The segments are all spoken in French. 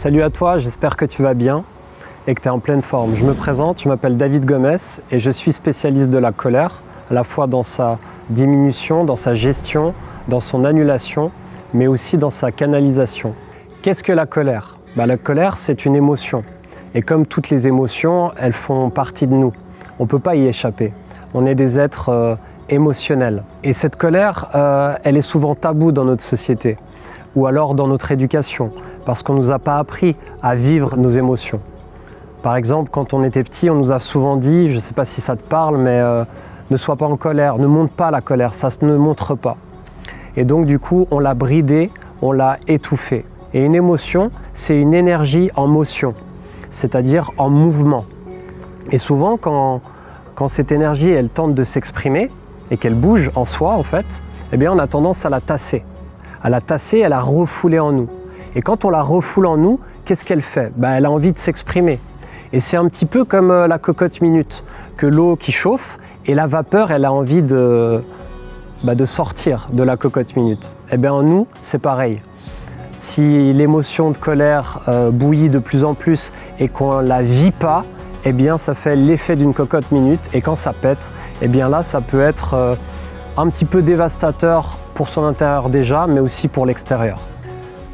Salut à toi, j'espère que tu vas bien et que tu es en pleine forme. Je me présente, je m'appelle David Gomes et je suis spécialiste de la colère, à la fois dans sa diminution, dans sa gestion, dans son annulation, mais aussi dans sa canalisation. Qu'est-ce que la colère ? La colère, c'est une émotion. Et comme toutes les émotions, elles font partie de nous. On ne peut pas y échapper. On est des êtres émotionnels. Et cette colère, elle est souvent taboue dans notre société ou alors dans notre éducation, parce qu'on ne nous a pas appris à vivre nos émotions. Par exemple, quand on était petit, on nous a souvent dit, je ne sais pas si ça te parle, mais ne sois pas en colère, ne montre pas la colère, ça ne montre pas. Et donc du coup, on l'a bridé, on l'a étouffé. Et une émotion, c'est une énergie en motion, c'est-à-dire en mouvement. Et souvent, quand cette énergie, elle tente de s'exprimer et qu'elle bouge en soi, en fait, eh bien, on a tendance à la tasser. À la tasser, à la refouler en nous. Et quand on la refoule en nous, qu'est-ce qu'elle fait ? Elle a envie de s'exprimer. Et c'est un petit peu comme la cocotte minute, que l'eau qui chauffe et la vapeur, elle a envie de sortir de la cocotte minute. Eh bien, en nous, c'est pareil. Si l'émotion de colère bouillit de plus en plus et qu'on ne la vit pas, eh bien, ça fait l'effet d'une cocotte minute. Et quand ça pète, eh bien là, ça peut être un petit peu dévastateur pour son intérieur déjà, mais aussi pour l'extérieur.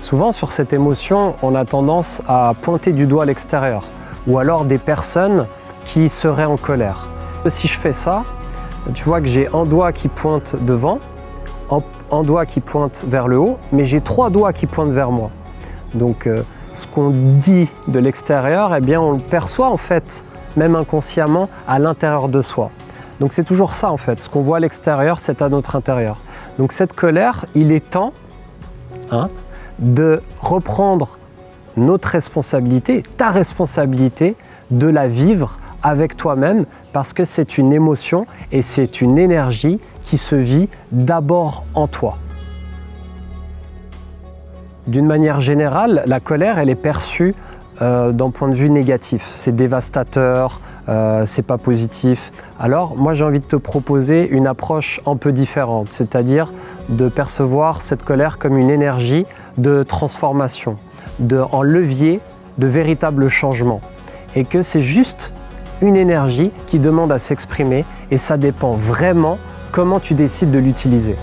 Souvent, sur cette émotion, on a tendance à pointer du doigt l'extérieur ou alors des personnes qui seraient en colère. Si je fais ça, tu vois que j'ai un doigt qui pointe devant, un doigt qui pointe vers le haut, mais j'ai 3 doigts qui pointent vers moi. Donc, ce qu'on dit de l'extérieur, eh bien, on le perçoit en fait, même inconsciemment, à l'intérieur de soi. Donc, c'est toujours ça en fait. Ce qu'on voit à l'extérieur, c'est à notre intérieur. Donc, cette colère, il est temps de reprendre notre responsabilité, ta responsabilité, de la vivre avec toi-même parce que c'est une émotion et c'est une énergie qui se vit d'abord en toi. D'une manière générale, la colère, elle est perçue d'un point de vue négatif. C'est dévastateur, c'est pas positif. Alors, moi, j'ai envie de te proposer une approche un peu différente, c'est-à-dire de percevoir cette colère comme une énergie de transformation, en levier de véritable changement. Et que c'est juste une énergie qui demande à s'exprimer et ça dépend vraiment comment tu décides de l'utiliser.